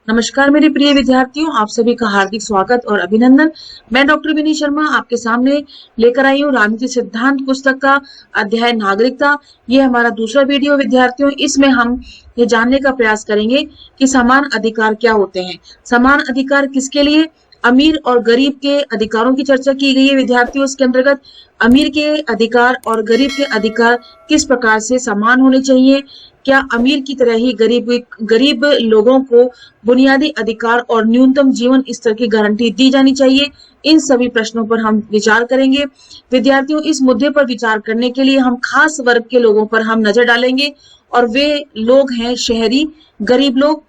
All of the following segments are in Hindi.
नमस्कार मेरे प्रिय विद्यार्थियों, आप सभी का हार्दिक स्वागत और अभिनंदन। मैं डॉक्टर विनी शर्मा आपके सामने लेकर आई हूँ राजनीति सिद्धांत पुस्तक का अध्याय नागरिकता। ये हमारा दूसरा वीडियो विद्यार्थियों। इसमें हम ये जानने का प्रयास करेंगे कि समान अधिकार क्या होते हैं, समान अधिकार किसके लिए, अमीर और गरीब के अधिकारों की चर्चा की गई है विद्यार्थियों। इसके अंतर्गत अमीर के अधिकार और गरीब के अधिकार किस प्रकार से समान होने चाहिए, क्या अमीर की तरह ही गरीब लोगों को बुनियादी अधिकार और न्यूनतम जीवन स्तर की गारंटी दी जानी चाहिए। इन सभी प्रश्नों पर हम विचार करेंगे विद्यार्थियों। इस मुद्दे पर विचार करने के लिए हम खास वर्ग के लोगों पर हम नजर डालेंगे और वे लोग हैं शहरी गरीब लोग।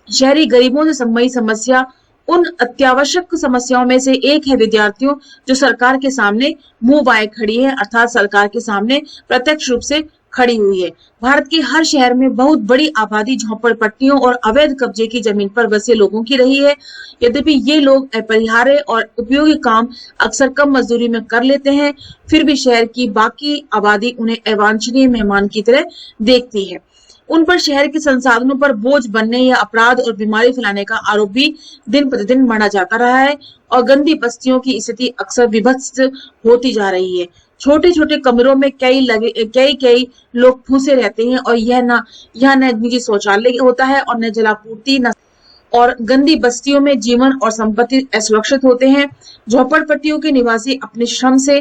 शहरी गरीबों से संबंधित समस्या उन अत्यावश्यक समस्याओं में से एक है विद्यार्थियों, जो सरकार के सामने मुंह बाए खड़ी है, अर्थात सरकार के सामने प्रत्यक्ष रूप से खड़ी हुई है। भारत के हर शहर में बहुत बड़ी आबादी झोपड़पट्टियों और अवैध कब्जे की जमीन पर बसे लोगों की रही है। यद्यपि ये लोग अपरिहार्य और उपयोगी काम अक्सर कम मजदूरी में कर लेते हैं, फिर भी शहर की बाकी आबादी उन्हें अवांछनीय मेहमान की तरह देखती है। उन पर शहर के संसाधनों पर बोझ बनने या अपराध और बीमारी फैलाने का आरोप भी दिन प्रतिदिन बढ़ा जाता रहा है और गंदी बस्तियों की स्थिति अक्सर विभत्स होती जा रही है। छोटे छोटे कमरों में कई लोग फंसे रहते हैं और यहाँ न निजी शौचालय होता है और न जलापूर्ति, न और गंदी बस्तियों में जीवन और संपत्ति असुरक्षित होते हैं। झोपड़पट्टियों के निवासी अपने श्रम से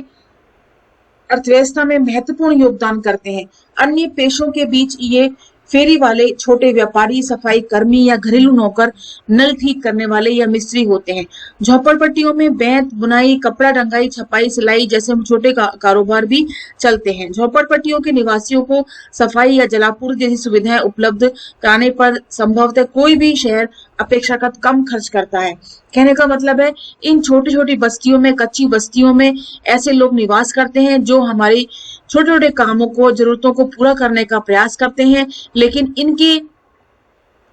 अर्थव्यवस्था में महत्वपूर्ण योगदान करते हैं। अन्य पेशों के बीच ये फेरी वाले, छोटे व्यापारी, सफाई कर्मी या घरेलू नौकर, नल ठीक करने वाले या मिस्त्री होते हैं। झोपड़पट्टियों में बेंत, बुनाई, कपड़ा रंगाई, छपाई, सिलाई जैसे छोटे कारोबार भी चलते हैं। झोपड़पट्टियों के निवासियों को सफाई या जलापूर्ति जैसी सुविधाएं उपलब्ध कराने पर संभवतः कोई भी शहर अपेक्षाकृत कम खर्च करता है। कहने का मतलब है, इन छोटी छोटी बस्तियों में, कच्ची बस्तियों में ऐसे लोग निवास करते हैं जो हमारी छोटे छोटे कामों को, जरूरतों को पूरा करने का प्रयास करते हैं, लेकिन इनकी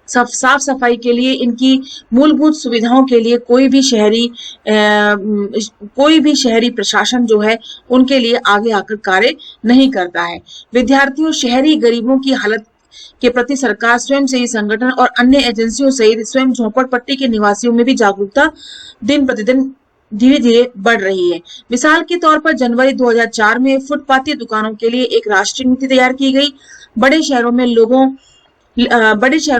साफ सफाई के लिए, इनकी मूलभूत सुविधाओं के लिए कोई भी शहरी प्रशासन जो है उनके लिए आगे आकर कार्य नहीं करता है। विद्यार्थियों, शहरी गरीबों की हालत के प्रति सरकार, स्वयंसेवी संगठन और अन्य एजेंसियों सहित स्वयं झोपड़पट्टी के निवासियों में भी जागरूकता दिन प्रतिदिन धीरे धीरे बढ़ रही है। मिसाल के तौर पर जनवरी 2004 में फुटपाथी दुकानों के लिए एक राष्ट्रीय नीति तैयार की गई। बड़े शहरों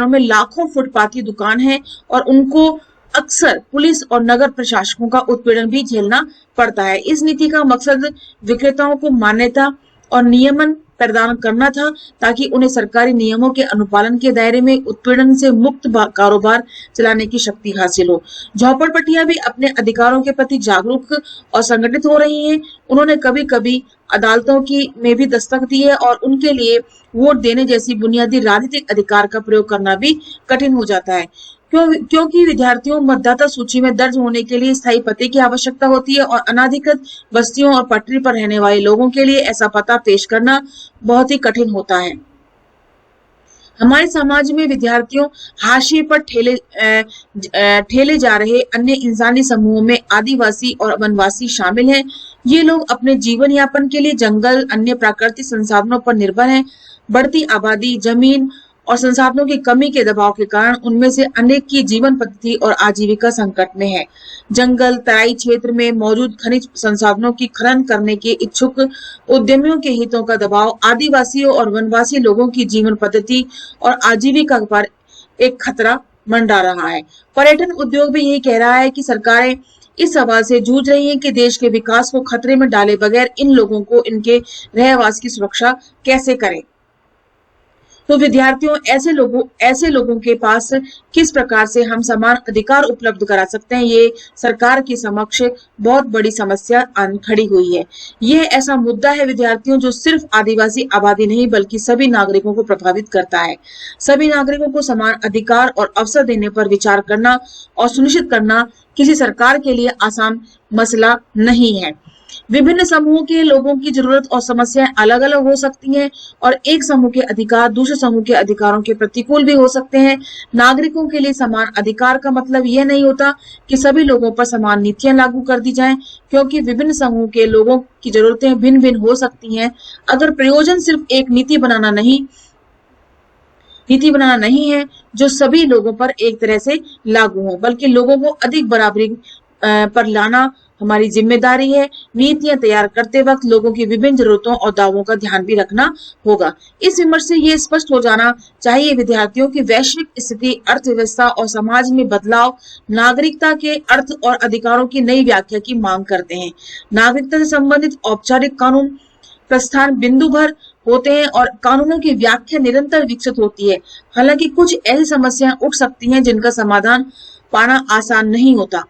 में लाखों फुटपाथी दुकान हैं और उनको अक्सर पुलिस और नगर प्रशासकों का उत्पीड़न भी झेलना पड़ता है। इस नीति का मकसद विक्रेताओं को मान्यता और नियमन प्रदान करना था, ताकि उन्हें सरकारी नियमों के अनुपालन के दायरे में उत्पीड़न से मुक्त कारोबार चलाने की शक्ति हासिल हो। झोपड़पट्टियां भी अपने अधिकारों के प्रति जागरूक और संगठित हो रही हैं। उन्होंने कभी कभी अदालतों में भी दस्तक दी है और उनके लिए वोट देने जैसी बुनियादी राजनीतिक अधिकार का प्रयोग करना भी कठिन हो जाता है, क्योंकि विद्यार्थियों, मतदाता सूची में दर्ज होने के लिए स्थायी पते की आवश्यकता होती है और अनाधिकृत बस्तियों और पटरी पर रहने वाले लोगों के लिए ऐसा पता पेश करना बहुत ही कठिन होता है। हमारे समाज में विद्यार्थियों, हाशिए पर ठेले जा रहे अन्य इंसानी समूहों में आदिवासी और वनवासी शामिल हैं। ये लोग अपने जीवन यापन के लिए जंगल, अन्य प्राकृतिक संसाधनों पर निर्भर हैं। बढ़ती आबादी, जमीन और संसाधनों की कमी के दबाव के कारण उनमें से अनेक की जीवन पद्धति और आजीविका संकट में है। जंगल, तराई क्षेत्र में मौजूद खनिज संसाधनों की खनन करने के इच्छुक उद्यमियों के हितों का दबाव आदिवासियों और वनवासी लोगों की जीवन पद्धति और आजीविका पर एक खतरा मंडरा रहा है। पर्यटन उद्योग भी यही कह रहा है कि सरकारें इस सवाल से जूझ रही हैं कि देश के विकास को खतरे में डाले बगैर इन लोगों को इनके रहवास की सुरक्षा कैसे करें। तो विद्यार्थियों, ऐसे लोगों के पास किस प्रकार से हम समान अधिकार उपलब्ध करा सकते हैं, ये सरकार के समक्ष बहुत बड़ी समस्या खड़ी हुई है। यह ऐसा मुद्दा है विद्यार्थियों, जो सिर्फ आदिवासी आबादी नहीं बल्कि सभी नागरिकों को प्रभावित करता है। सभी नागरिकों को समान अधिकार और अवसर देने पर विचार करना और सुनिश्चित करना किसी सरकार के लिए आसान मसला नहीं है। विभिन्न समूहों के लोगों की जरूरत और समस्याएं अलग अलग हो सकती हैं और एक समूह के अधिकार दूसरे समूह के अधिकारों के प्रतिकूल भी हो सकते हैं। नागरिकों के लिए समान अधिकार का मतलब यह नहीं होता कि सभी लोगों पर समान नीतियां लागू कर दी जाएं, क्योंकि विभिन्न समूह के लोगों की जरूरतें भिन्न भिन्न हो सकती हैं। अगर प्रयोजन सिर्फ एक नीति बनाना नहीं नीति बनाना नहीं है जो सभी लोगों पर एक तरह से लागू हो, बल्कि लोगों को अधिक बराबरी पर लाना हमारी जिम्मेदारी है। नीतियां तैयार करते वक्त लोगों की विभिन्न जरूरतों और दावों का ध्यान भी रखना होगा। इस विमर्श से ये स्पष्ट हो जाना चाहिए विद्यार्थियों की वैश्विक स्थिति, अर्थव्यवस्था और समाज में बदलाव नागरिकता के अर्थ और अधिकारों की नई व्याख्या की मांग करते हैं। नागरिकता से संबंधित औपचारिक कानून प्रस्थान बिंदु भर होते हैं और कानूनों की व्याख्या निरंतर विकसित होती है। हालांकि कुछ ऐसी समस्याएं उठ सकती हैं जिनका समाधान पाना आसान नहीं होता।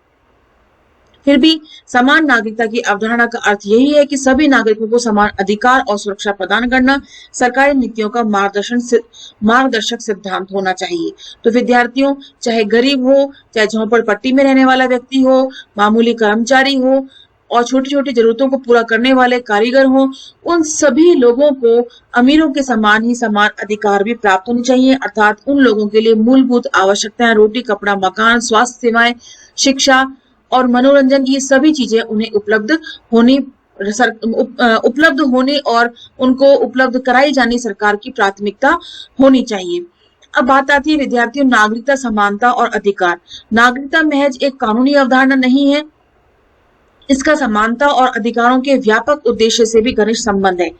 फिर भी समान नागरिकता की अवधारणा का अर्थ यही है कि सभी नागरिकों को समान अधिकार और सुरक्षा प्रदान करना सरकारी नीतियों का मार्गदर्शक सिद्धांत होना चाहिए। तो विद्यार्थियों, चाहे गरीब हो, चाहे झोंपड़पट्टी में रहने वाला व्यक्ति हो, मामूली कर्मचारी हो और छोटी छोटी जरूरतों को पूरा करने वाले कारीगर हो, उन सभी लोगों को अमीरों के समान ही समान अधिकार भी प्राप्त होने चाहिए। अर्थात उन लोगों के लिए मूलभूत आवश्यकताएं, रोटी, कपड़ा, मकान, स्वास्थ्य सेवाएं, शिक्षा और मनोरंजन, ये सभी चीजें उन्हें उपलब्ध होने और उनको उपलब्ध कराई जानी सरकार की प्राथमिकता होनी चाहिए। अब बात आती है विद्यार्थियों, नागरिकता, समानता और अधिकार। नागरिकता महज एक कानूनी अवधारणा नहीं है, इसका समानता और अधिकारों के व्यापक उद्देश्य से भी घनिष्ठ संबंध है।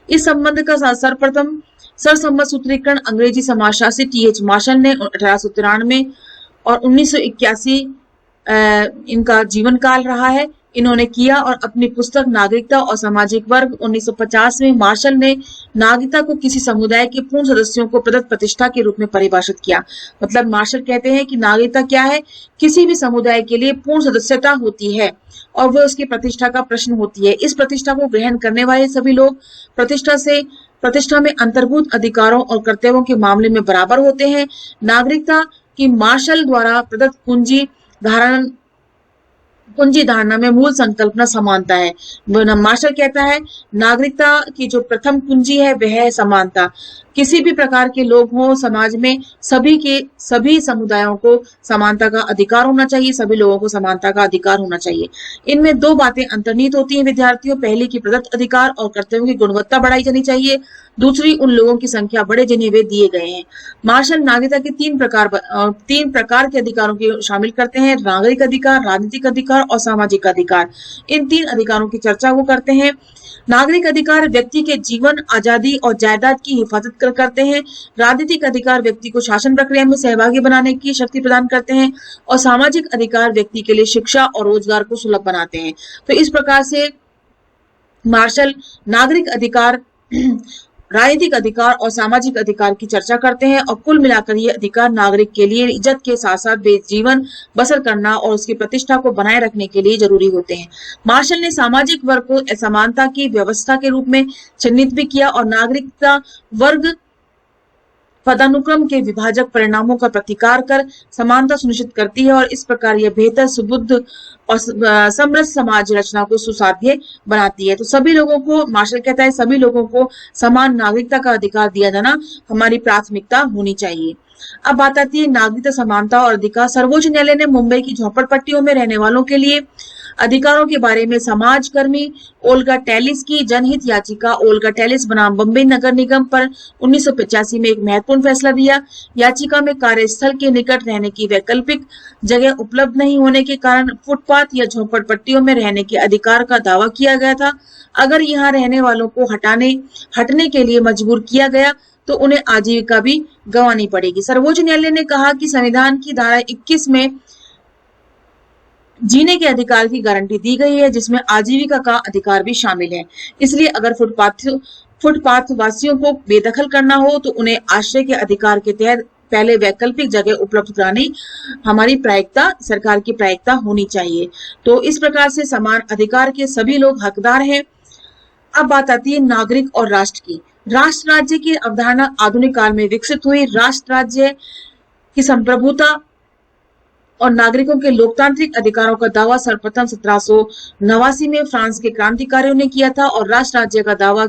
इस संबंध का सर्वप्रथम सरसम्मत सूत्रीकरण अंग्रेजी समाजशास्त्री टी.एच. मार्शल ने 1893 और 1981 इनका जीवन काल रहा है, इन्होंने किया और अपनी पुस्तक नागरिकता और सामाजिक वर्ग 1950 में मार्शल ने नागरिकता को किसी समुदाय के पूर्ण सदस्यों को प्रदत्त प्रतिष्ठा के रूप में परिभाषित किया। मतलब मार्शल कहते हैं कि नागरिकता क्या है, किसी भी समुदाय के लिए पूर्ण सदस्यता होती है और वह उसकी प्रतिष्ठा का प्रश्न होती है। इस प्रतिष्ठा को ग्रहण करने वाले सभी लोग प्रतिष्ठा में अंतर्भूत अधिकारों और कर्तव्यों के मामले में बराबर होते हैं। नागरिकता की मार्शल द्वारा प्रदत्त कुंजी धारणा में मूल संकल्पना समानता है। मार्शल कहता है नागरिकता की जो प्रथम कुंजी है वह है समानता। किसी भी प्रकार के लोग हों समाज में, सभी समुदायों को समानता का अधिकार होना चाहिए, सभी लोगों को समानता का अधिकार होना चाहिए। इनमें दो बातें अंतर्निहित होती हैं विद्यार्थियों। पहली की प्रदत्त अधिकार और कर्तव्यों की गुणवत्ता बढ़ाई जानी चाहिए, दूसरी उन लोगों की संख्या बढ़े जिन्हें वे दिए गए हैं। मार्शल नागरिकता के तीन प्रकार के अधिकारों को शामिल करते हैं: नागरिक अधिकार, राजनीतिक अधिकार और सामाजिक अधिकार। इन तीन अधिकारों की चर्चा वो करते हैं। नागरिक अधिकार व्यक्ति के जीवन, आजादी और जायदाद की हिफाजत करते हैं। राजनीतिक अधिकार व्यक्ति को शासन प्रक्रिया में सहभागी बनाने की शक्ति प्रदान करते हैं और सामाजिक अधिकार व्यक्ति के लिए शिक्षा और रोजगार को सुलभ बनाते हैं। तो इस प्रकार से मार्शल नागरिक अधिकार, राजनीतिक अधिकार और सामाजिक अधिकार की चर्चा करते हैं और कुल मिलाकर ये अधिकार नागरिक के लिए इज्जत के साथ साथ जीवन बसर करना और उसकी प्रतिष्ठा को बनाए रखने के लिए जरूरी होते हैं। मार्शल ने सामाजिक वर्ग को असमानता की व्यवस्था के रूप में चिन्हित भी किया और नागरिकता वर्ग पदानुक्रम के विभाजक परिणामों का प्रतिकार कर समानता सुनिश्चित करती है और इस प्रकार यह बेहतर, सुबुद्ध और समृद्ध समाज रचना को सुसाध्य बनाती है। तो सभी लोगों को, मार्शल कहता है, सभी लोगों को समान नागरिकता का अधिकार दिया जाना हमारी प्राथमिकता होनी चाहिए। अब बात आती है नागरिकता, समानता और अधिकार। सर्वोच्च न्यायालय ने मुंबई की झोपड़पट्टियों में रहने वालों के लिए अधिकारों के बारे में समाजकर्मी ओल्गा टेलिस की जनहित याचिका ओल्गा टेलिस बनाम बम्बई नगर निगम पर 1985 में एक महत्वपूर्ण फैसला दिया। याचिका में कार्यस्थल के निकट रहने की वैकल्पिक जगह उपलब्ध नहीं होने के कारण फुटपाथ या झोपड़पट्टियों में रहने के अधिकार का दावा किया गया था। अगर यहाँ रहने वालों को हटने के लिए मजबूर किया गया तो उन्हें आजीविका भी गंवानी पड़ेगी। सर्वोच्च न्यायालय ने कहा कि संविधान की धारा 21 में जीने के अधिकार की गारंटी दी गई है, जिसमें आजीविका का अधिकार भी शामिल है। इसलिए अगर फुटपाथ वासियों को बेदखल करना हो तो उन्हें आश्रय के अधिकार के तहत पहले वैकल्पिक जगह उपलब्ध करानी हमारी प्रायिकता, सरकार की प्रायिकता होनी चाहिए। तो इस प्रकार से समान अधिकार के सभी लोग हकदार हैं। अब बात आती है नागरिक और राष्ट्र की। राष्ट्र राज्य की अवधारणा आधुनिक काल में विकसित हुई। राष्ट्र राज्य की संप्रभुता और नागरिकों के लोकतांत्रिक अधिकारों का दावा सर्वप्रथम 1789 में फ्रांस के क्रांतिकारियों ने किया था। और राष्ट्र राज्य का दावा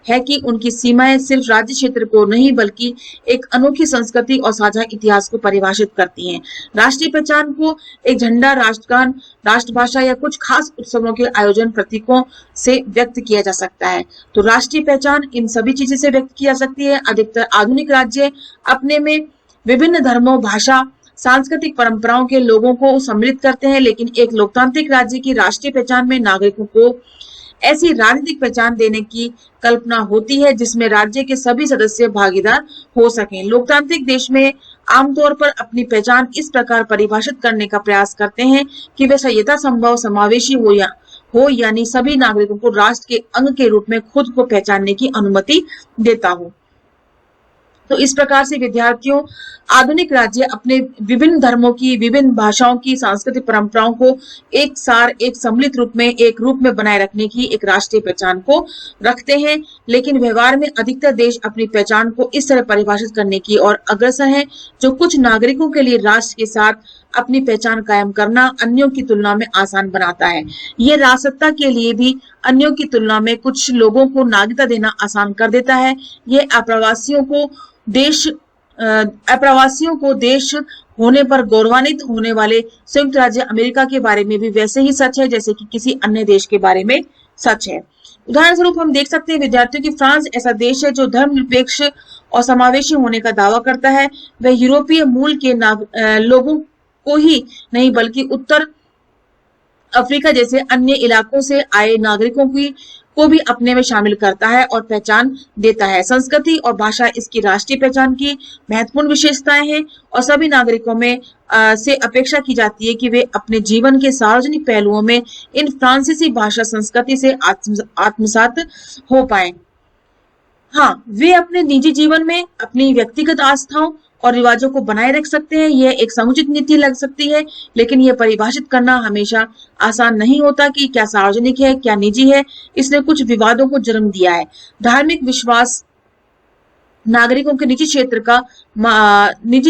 है कि उनकी सीमाएं सिर्फ राज्य क्षेत्र को नहीं बल्कि एक अनोखी संस्कृति और साझा इतिहास को परिभाषित करती हैं। राष्ट्रीय पहचान को एक झंडा, राष्ट्रगान, राष्ट्रभाषा या कुछ खास उत्सवों के आयोजन प्रतीकों से व्यक्त किया जा सकता है। तो राष्ट्रीय पहचान इन सभी चीजों से व्यक्त की जा सकती है। अधिकतर आधुनिक राज्य अपने में विभिन्न धर्मों, भाषा, सांस्कृतिक परंपराओं के लोगों को सम्मिलित करते हैं, लेकिन एक लोकतांत्रिक राज्य की राष्ट्रीय पहचान में नागरिकों को ऐसी राजनीतिक पहचान देने की कल्पना होती है जिसमें राज्य के सभी सदस्य भागीदार हो सकें। लोकतांत्रिक देश में आमतौर पर अपनी पहचान इस प्रकार परिभाषित करने का प्रयास करते हैं कि वे यथासंभव समावेशी हो यानी सभी नागरिकों को राष्ट्र के अंग के रूप में खुद को पहचानने की अनुमति देता हो। तो इस प्रकार से विद्यार्थियों, आधुनिक राज्य अपने विभिन्न धर्मों की, विभिन्न भाषाओं की, सांस्कृतिक परंपराओं को एक सम्मिलित रूप में, एक रूप में बनाए रखने की एक राष्ट्रीय पहचान को रखते हैं। लेकिन व्यवहार में अधिकतर देश अपनी पहचान को इस तरह परिभाषित करने की ओर अग्रसर है जो कुछ नागरिकों के लिए राष्ट्र के साथ अपनी पहचान कायम करना अन्यों की तुलना में आसान बनाता है। यह राष्ट्रसत्ता के लिए भी अन्यों की तुलना में कुछ लोगों को नागरिकता देना आसान कर देता है। यह अप्रवासियों को देश होने पर गौरवान्वित होने वाले संयुक्त राज्य अमेरिका के बारे में भी वैसे ही सच है जैसे कि किसी अन्य देश के बारे में सच है। उदाहरण स्वरूप हम देख सकते हैं विद्यार्थियों की फ्रांस ऐसा देश है जो धर्मनिरपेक्ष और समावेशी होने का दावा करता है। वह यूरोपीय मूल के लोगों को ही नहीं बल्कि उत्तर अफ्रीका जैसे अन्य इलाकों से आए नागरिकों को भी अपने में शामिल करता है और पहचान देता है। संस्कृति और भाषा इसकी राष्ट्रीय पहचान की महत्वपूर्ण विशेषताएं हैं और सभी नागरिकों में से अपेक्षा की जाती है कि वे अपने जीवन के सार्वजनिक पहलुओं में इन फ्रांसीसी भाषा संस्कृति से आत्मसात हो पाए। हाँ, वे अपने निजी जीवन में अपनी व्यक्तिगत आस्थाओं और रिवाजों को बनाए रख सकते हैं। यह एक समुचित नीति लग सकती है, लेकिन यह परिभाषित करना हमेशा आसान नहीं होता कि क्या सार्वजनिक है, क्या निजी है। इसने कुछ विवादों को जन्म दिया है। धार्मिक विश्वास नागरिकों के निजी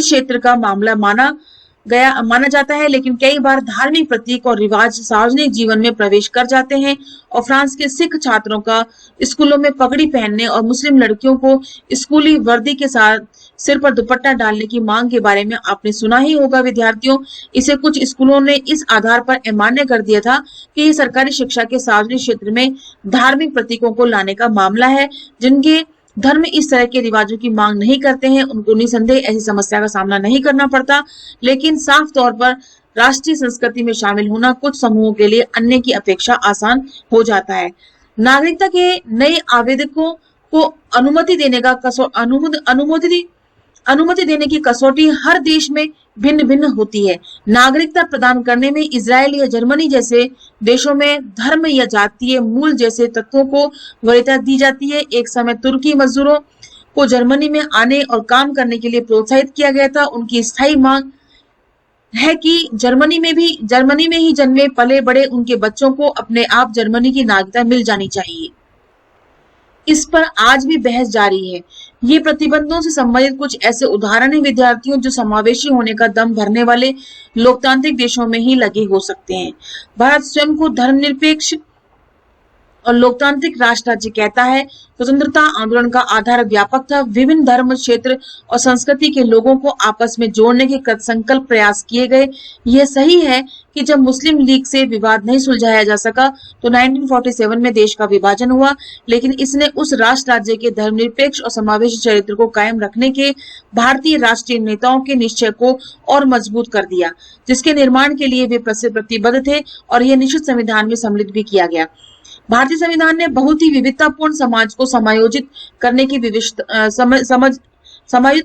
क्षेत्र का मामला माना जाता है, लेकिन कई बार धार्मिक प्रतीक और रिवाज सार्वजनिक जीवन में प्रवेश कर जाते हैं। और फ्रांस के सिख छात्रों का स्कूलों में पगड़ी पहनने और मुस्लिम लड़कियों को स्कूली वर्दी के साथ सिर पर दुपट्टा डालने की मांग के बारे में आपने सुना ही होगा विद्यार्थियों। इसे कुछ स्कूलों ने इस आधार पर अमान्य कर दिया था कि ये सरकारी शिक्षा के सार्वजनिक क्षेत्र में धार्मिक प्रतीकों को लाने का मामला है। जिनके धर्म इस तरह के रिवाजों की मांग नहीं करते हैं उनको निसंदेह ऐसी समस्या का सामना नहीं करना पड़ता, लेकिन साफ तौर पर राष्ट्रीय संस्कृति में शामिल होना कुछ समूहों के लिए अन्य की अपेक्षा आसान हो जाता है। नागरिकता के नए आवेदकों को अनुमति देने की कसौटी हर देश में भिन्न भिन्न होती है। नागरिकता प्रदान करने में इजराइल या जर्मनी जैसे देशों में धर्म या जातीय मूल जैसे तत्वों को वरीयता दी जाती है। एक समय तुर्की मजदूरों को जर्मनी में आने और काम करने के लिए प्रोत्साहित किया गया था। उनकी स्थायी मांग है कि जर्मनी में ही जन्मे पले बड़े उनके बच्चों को अपने आप जर्मनी की नागरिकता मिल जानी चाहिए। इस पर आज भी बहस जारी है। ये प्रतिबंधों से संबंधित कुछ ऐसे उदाहरण हैं विद्यार्थियों जो समावेशी होने का दम भरने वाले लोकतांत्रिक देशों में ही लगे हो सकते हैं। भारत स्वयं को धर्मनिरपेक्ष और लोकतांत्रिक राष्ट्र राज्य कहता है। स्वतंत्रता आंदोलन का आधार व्यापक था। विभिन्न धर्म, क्षेत्र और संस्कृति के लोगों को आपस में जोड़ने के कृतसंकल्प प्रयास किए गए। यह सही है कि जब मुस्लिम लीग से विवाद नहीं सुलझाया जा सका तो 1947 में देश का विभाजन हुआ, लेकिन इसने उस राष्ट्र राज्य के धर्मनिरपेक्ष और समावेशी चरित्र को कायम रखने के भारतीय राष्ट्रीय नेताओं के निश्चय को और मजबूत कर दिया, जिसके निर्माण के लिए वे प्रतिबद्ध थे और यह निश्चित संविधान में सम्मिलित भी किया गया। भारतीय संविधान ने बहुत ही विविधतापूर्ण समाज को समायोजित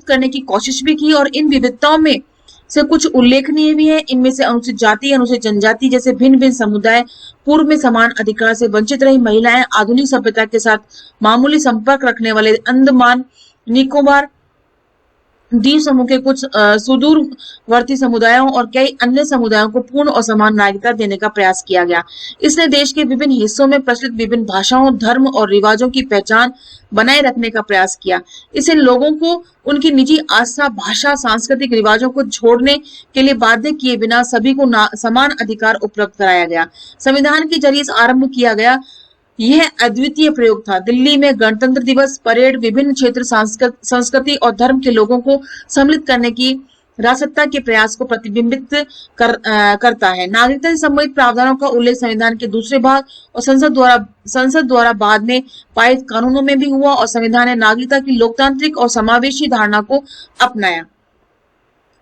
करने की कोशिश भी की और इन विविधताओं में से कुछ उल्लेखनीय भी है। इनमें से अनुसूचित जाति, अनुसूचित जनजाति जैसे भिन्न भिन्न समुदाय, पूर्व में समान अधिकार से वंचित रही महिलाएं, आधुनिक सभ्यता के साथ मामूली संपर्क रखने वाले अंडमान निकोबार द्वीप समूह के कुछ सुदूरवर्ती समुदायों और कई अन्य समुदायों को पूर्ण और समान नागरिकता देने का प्रयास किया गया। इसने देश के विभिन्न हिस्सों में प्रचलित विभिन्न भाषाओं, धर्म और रिवाजों की पहचान बनाए रखने का प्रयास किया। इसे लोगों को उनकी निजी आस्था, भाषा, सांस्कृतिक रिवाजों को छोड़ने के लिए बाध्य किए बिना सभी को समान अधिकार उपलब्ध कराया गया। संविधान के जरिए आरंभ किया गया यह अद्वितीय प्रयोग था। दिल्ली में गणतंत्र दिवस परेड विभिन्न क्षेत्र, संस्कृति और धर्म के लोगों को सम्मिलित करने की राष्ट्रसत्ता के प्रयास को प्रतिबिंबित करता है। नागरिकता से संबंधित प्रावधानों का उल्लेख संविधान के दूसरे भाग और संसद द्वारा बाद में पारित कानूनों में भी हुआ और संविधान ने नागरिकता की लोकतांत्रिक और समावेशी धारणा को अपनाया।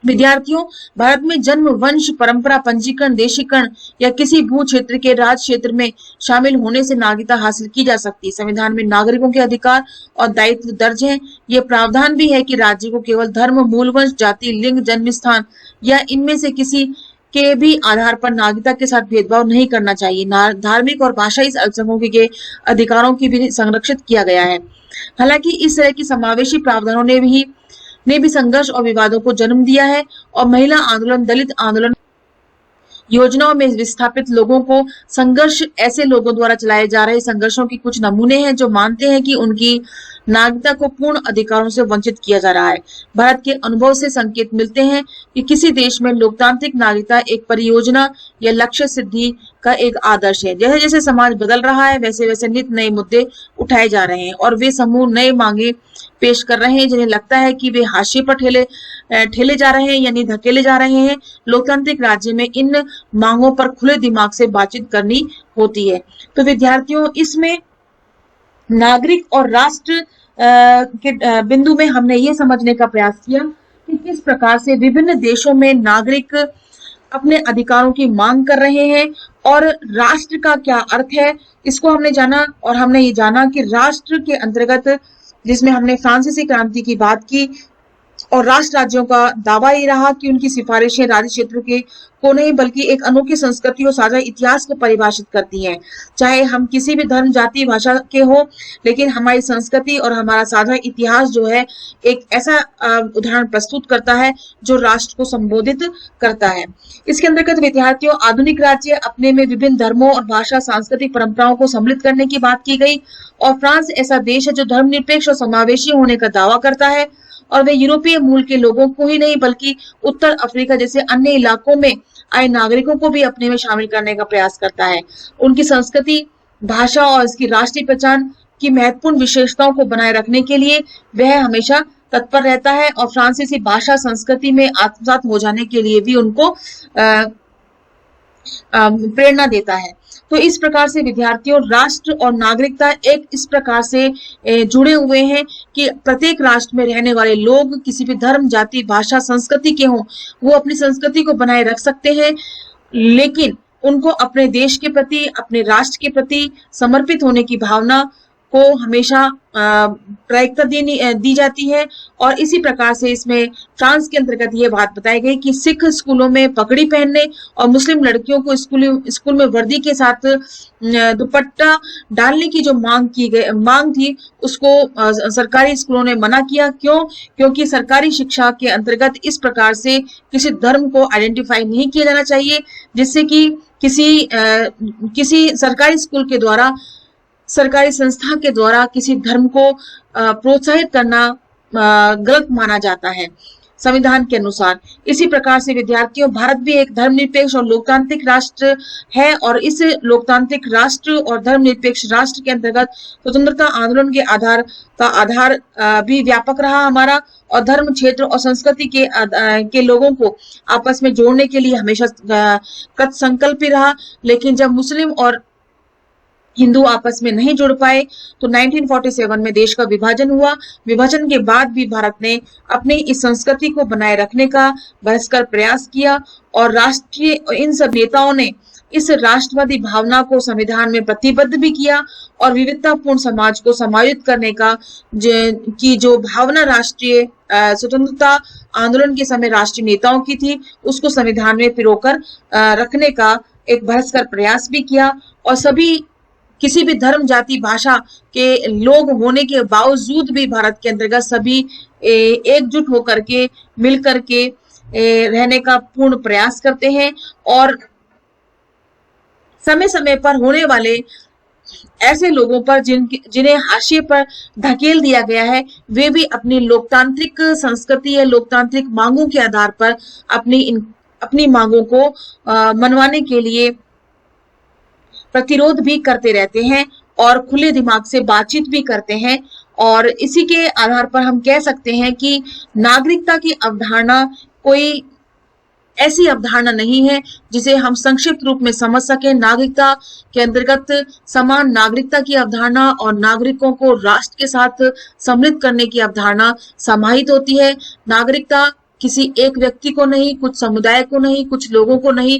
विद्यार्थियों, भारत में जन्म, वंश, परंपरा, पंजीकरण, देशीकरण या किसी भू क्षेत्र के राज क्षेत्र में शामिल होने से नागरिकता हासिल की जा सकती है। संविधान में नागरिकों के अधिकार और दायित्व दर्ज हैं। ये प्रावधान भी है कि राज्य को केवल धर्म, मूल वंश, जाति, लिंग, जन्म स्थान या इनमें से किसी के भी आधार पर नागरिकता के साथ भेदभाव नहीं करना चाहिए। धार्मिक और भाषाई अल्पसंख्यकों के अधिकारों की भी संरक्षित किया गया है। हालांकि इस तरह की समावेशी प्रावधानों ने भी संघर्ष और विवादों को जन्म दिया है और महिला आंदोलन, दलित आंदोलन योजनाओं में विस्थापित लोगों को संघर्ष ऐसे लोगों द्वारा चलाए जा रहे संघर्षों के कुछ नमूने हैं जो मानते हैं कि उनकी नागरिकता को पूर्ण अधिकारों से वंचित किया जा रहा है। भारत के अनुभव से संकेत मिलते हैं कि किसी देश में लोकतांत्रिक नागरिकता एक परियोजना या लक्ष्य सिद्धि का एक आदर्श है। जैसे जैसे समाज बदल रहा है वैसे वैसे नित नए मुद्दे उठाए जा रहे हैं और वे समूह नए मांगे पेश कर रहे हैं जिन्हें लगता है कि वे हाशिए पर ठेले जा रहे हैं यानी धकेले जा रहे हैं। लोकतांत्रिक राज्य में इन मांगों पर खुले दिमाग से बातचीत करनी होती है। तो विद्यार्थियों, इसमें नागरिक और राष्ट्र के बिंदु में हमने ये समझने का प्रयास किया कि किस प्रकार से विभिन्न देशों में नागरिक अपने अधिकारों की मांग कर रहे हैं और राष्ट्र का क्या अर्थ है, इसको हमने जाना। और हमने ये जाना कि राष्ट्र के अंतर्गत, जिसमें हमने फ्रांसीसी क्रांति की बात की, और राष्ट्र राज्यों का दावा ये रहा कि उनकी सिफारिशें राज्य क्षेत्र के को नहीं बल्कि एक अनोखी संस्कृति और साझा इतिहास को परिभाषित करती हैं। चाहे हम किसी भी धर्म, जाति, भाषा के हो, लेकिन हमारी संस्कृति और हमारा साझा इतिहास जो है एक ऐसा उदाहरण प्रस्तुत करता है जो राष्ट्र को संबोधित करता है। इसके अंतर्गत विद्यार्थियों, आधुनिक राज्य अपने में विभिन्न धर्मों और भाषा, सांस्कृतिक परंपराओं को सम्मिलित करने की बात की गई और फ्रांस ऐसा देश है जो धर्मनिरपेक्ष और समावेशी होने का दावा करता है और वे यूरोपीय मूल के लोगों को ही नहीं बल्कि उत्तर अफ्रीका जैसे अन्य इलाकों में आए नागरिकों को भी अपने में शामिल करने का प्रयास करता है। उनकी संस्कृति, भाषा और इसकी राष्ट्रीय पहचान की महत्वपूर्ण विशेषताओं को बनाए रखने के लिए वह हमेशा तत्पर रहता है और फ्रांसीसी भाषा, संस्कृति में आत्मसात हो जाने के लिए भी उनको प्रेरणा देता है। तो इस प्रकार से विद्यार्थियों, राष्ट्र और नागरिकता एक इस प्रकार से जुड़े हुए हैं कि प्रत्येक राष्ट्र में रहने वाले लोग किसी भी धर्म, जाति, भाषा, संस्कृति के हों, वो अपनी संस्कृति को बनाए रख सकते हैं, लेकिन उनको अपने देश के प्रति, अपने राष्ट्र के प्रति समर्पित होने की भावना को हमेशा प्रायिकता दी जाती है। और इसी प्रकार से इसमें फ्रांस के अंतर्गत ये बात बताई गई कि सिख स्कूलों में पगड़ी पहनने और मुस्लिम लड़कियों को स्कूल में वर्दी के साथ दुपट्टा डालने की जो मांग थी उसको सरकारी स्कूलों ने मना किया। क्योंकि सरकारी शिक्षा के अंतर्गत इस प्रकार से किसी धर्म को आइडेंटिफाई नहीं किया जाना चाहिए, जिससे कि किसी सरकारी स्कूल के द्वारा, सरकारी संस्था के द्वारा किसी धर्म को प्रोत्साहित करना गलत माना जाता है संविधान के अनुसार। इसी प्रकार से विद्यार्थियों, भारत भी एक धर्मनिरपेक्ष और लोकतांत्रिक राष्ट्र है और इस लोकतांत्रिक राष्ट्र और धर्मनिरपेक्ष राष्ट्र के अंतर्गत स्वतंत्रता आंदोलन के आधार भी व्यापक रहा हमारा और धर्म, क्षेत्र और संस्कृति के लोगों को आपस में जोड़ने के लिए हमेशा कृत संकल्प रहा। लेकिन जब मुस्लिम और हिंदू आपस में नहीं जुड़ पाए तो 1947 में देश का विभाजन हुआ। विभाजन के बाद भी भारत ने अपनी इस संस्कृति को बनाए रखने का भरसकर प्रयास किया और इन सब नेताओं ने इस राष्ट्रवादी भावना को संविधान में प्रतिबद्ध भी किया और विविधतापूर्ण समाज को समायोजित करने का की जो भावना राष्ट्रीय स्वतंत्रता आंदोलन के समय राष्ट्रीय नेताओं की थी, उसको संविधान में पिरोकर रखने का एक भरसकर प्रयास भी किया और सभी किसी भी धर्म, जाति, भाषा के लोग होने के बावजूद भी भारत के अंतर्गत सभी एकजुट होकर के, मिल करके रहने का पूर्ण प्रयास करते हैं और समय समय पर होने वाले ऐसे लोगों पर जिन्हें हाशिए पर धकेल दिया गया है, वे भी अपनी लोकतांत्रिक संस्कृति या लोकतांत्रिक मांगों के आधार पर अपनी मांगों को मनवाने के लिए प्रतिरोध भी करते रहते हैं और खुले दिमाग से बातचीत भी करते हैं। और इसी के आधार पर हम कह सकते हैं कि नागरिकता की अवधारणा कोई ऐसी अवधारणा नहीं है जिसे हम संक्षिप्त रूप में समझ सकें। नागरिकता के अंतर्गत समान नागरिकता की अवधारणा और नागरिकों को राष्ट्र के साथ सम्मिलित करने की अवधारणा समाहित होती है। नागरिकता किसी एक व्यक्ति को नहीं, कुछ समुदाय को नहीं, कुछ लोगों को नहीं,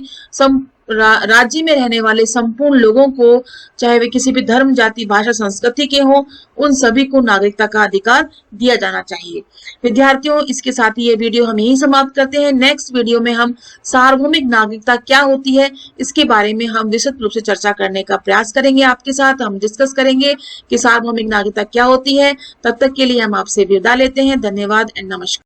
राज्य में रहने वाले संपूर्ण लोगों को, चाहे वे किसी भी धर्म, जाति, भाषा, संस्कृति के हों, उन सभी को नागरिकता का अधिकार दिया जाना चाहिए। विद्यार्थियों, इसके साथ ही ये वीडियो हम यहीं समाप्त करते हैं। नेक्स्ट वीडियो में हम सार्वभौमिक नागरिकता क्या होती है, इसके बारे में हम विस्तृत रूप से चर्चा करने का प्रयास करेंगे। आपके साथ हम डिस्कस करेंगे कि सार्वभौमिक नागरिकता क्या होती है। तब तक के लिए हम आपसे विदा लेते हैं। धन्यवाद एंड नमस्कार।